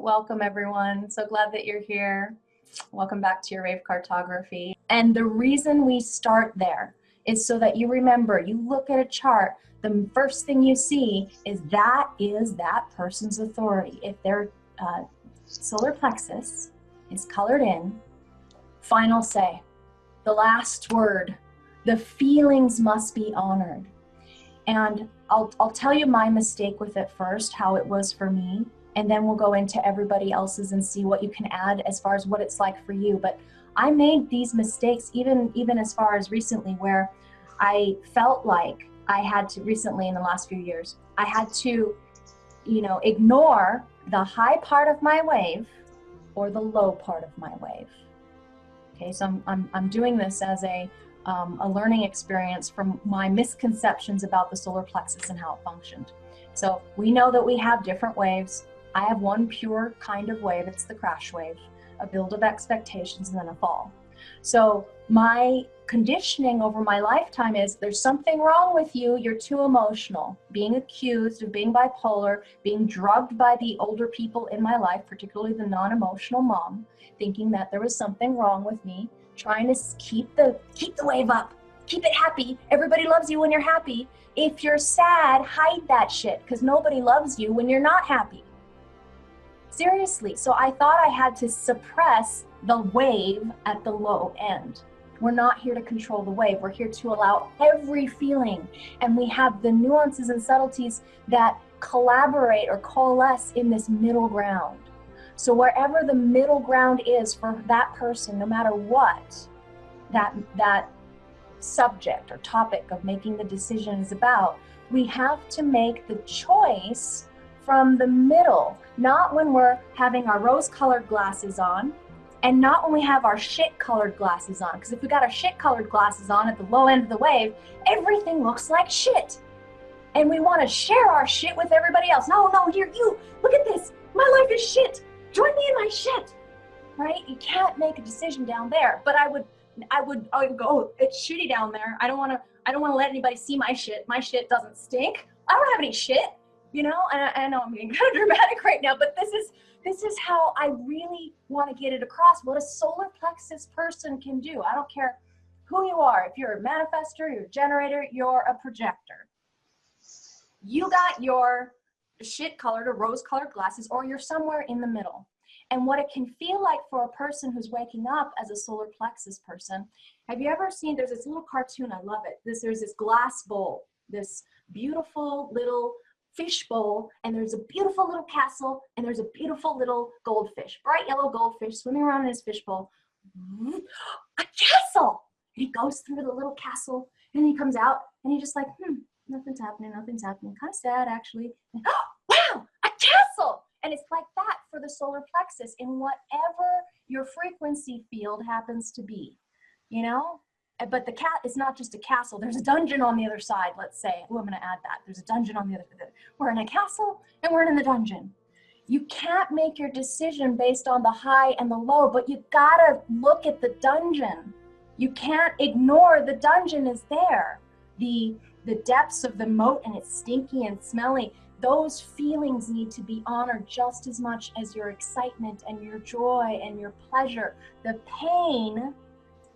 Welcome everyone. So glad that you're here. Welcome back to your Rave Cartography. And the reason we start there is so that you remember, you look at a chart, the first thing you see is that person's authority. If their solar plexus is colored in, final say, the last word, the feelings must be honored. And I'll tell you my mistake with it first, how it was for me, and then we'll go into everybody else's and see what you can add as far as what it's like for you. But I made these mistakes even as far as recently, where I felt like I had to, recently in the last few years, I had to, ignore the high part of my wave or the low part of my wave. Okay, so I'm doing this as a learning experience from my misconceptions about the solar plexus and how it functioned. So we know that we have different waves. I have one pure kind of wave, it's the crash wave, a build of expectations and then a fall. So my conditioning over my lifetime is there's something wrong with you, you're too emotional, being accused of being bipolar, being drugged by the older people in my life, particularly the non-emotional mom, thinking that there was something wrong with me, trying to keep the wave up, keep it happy. Everybody loves you when you're happy. If you're sad, hide that shit, because nobody loves you when you're not happy. Seriously, so I thought I had to suppress the wave at the low end. We're not here to control the wave. We're here to allow every feeling. And we have the nuances and subtleties that collaborate or coalesce in this middle ground. So wherever the middle ground is for that person, no matter what that subject or topic of making the decision is about, we have to make the choice from the middle, not when we're having our rose-colored glasses on, and not when we have our shit-colored glasses on. Because if we got our shit-colored glasses on at the low end of the wave, everything looks like shit. And we want to share our shit with everybody else. No, here, you, look at this. My life is shit. Join me in my shit, right? You can't make a decision down there. But I would go, it's shitty down there. I don't want to let anybody see my shit. My shit doesn't stink. I don't have any shit, and I know I'm being kind of dramatic right now, but this is how I really want to get it across, what a solar plexus person can do. I don't care who you are. If you're a manifestor, you're a generator, you're a projector. You got your shit-colored or rose-colored glasses, or you're somewhere in the middle. And what it can feel like for a person who's waking up as a solar plexus person, have you ever seen, there's this little cartoon, I love it. There's this glass bowl, this beautiful little fishbowl, and there's a beautiful little castle, and there's a beautiful little goldfish, bright yellow goldfish swimming around in his fishbowl. A castle! And he goes through the little castle, and he comes out, and he's just like, nothing's happening, kind of sad actually. And, oh, wow, a castle! And it's like that for the solar plexus in whatever your frequency field happens to be, But the cat is not just a castle. There's a dungeon on the other side, let's say. Oh, I'm going to add that. There's a dungeon on the other side. We're in a castle and we're in the dungeon. You can't make your decision based on the high and the low, but you got to look at the dungeon. You can't ignore the dungeon is there. The depths of the moat, and it's stinky and smelly. Those feelings need to be honored just as much as your excitement and your joy and your pleasure. The pain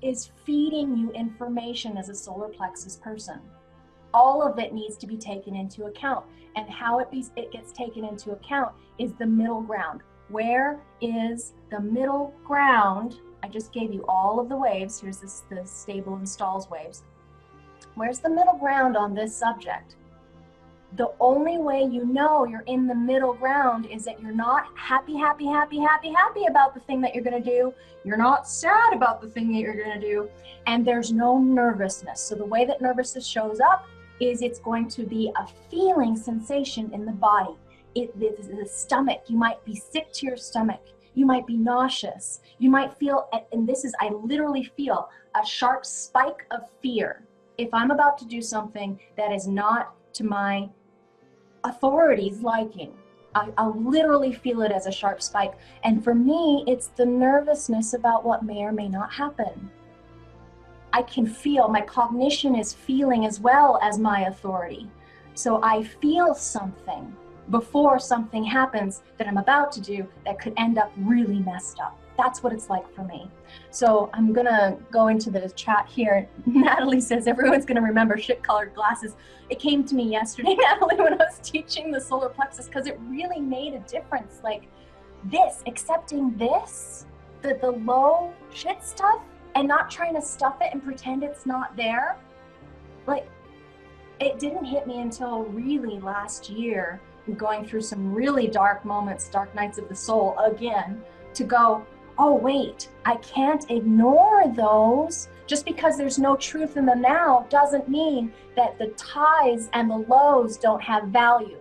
is feeding you information as a solar plexus person. All of it needs to be taken into account, and how it gets taken into account is the middle ground. Where is the middle ground? I just gave you all of the waves. Here's the stable and stalls waves. Where's the middle ground on this subject? The only way you know you're in the middle ground is that you're not happy about the thing that you're going to do. You're not sad about the thing that you're going to do. And there's no nervousness. So the way that nervousness shows up is it's going to be a feeling sensation in the body. The stomach, you might be sick to your stomach. You might be nauseous. You might feel, and I literally feel a sharp spike of fear. If I'm about to do something that is not to my authority's liking, I'll literally feel it as a sharp spike. And for me, it's the nervousness about what may or may not happen. I can feel, my cognition is feeling as well as my authority. So I feel something before something happens that I'm about to do that could end up really messed up. That's what it's like for me. So I'm gonna go into the chat here. Natalie says, everyone's gonna remember shit-colored glasses. It came to me yesterday, Natalie, when I was teaching the solar plexus, because it really made a difference. Like this, accepting this, the low shit stuff, and not trying to stuff it and pretend it's not there. Like, it didn't hit me until really last year, going through some really dark moments, dark nights of the soul again, to go, oh wait, I can't ignore those. Just because there's no truth in them now doesn't mean that the highs and the lows don't have value.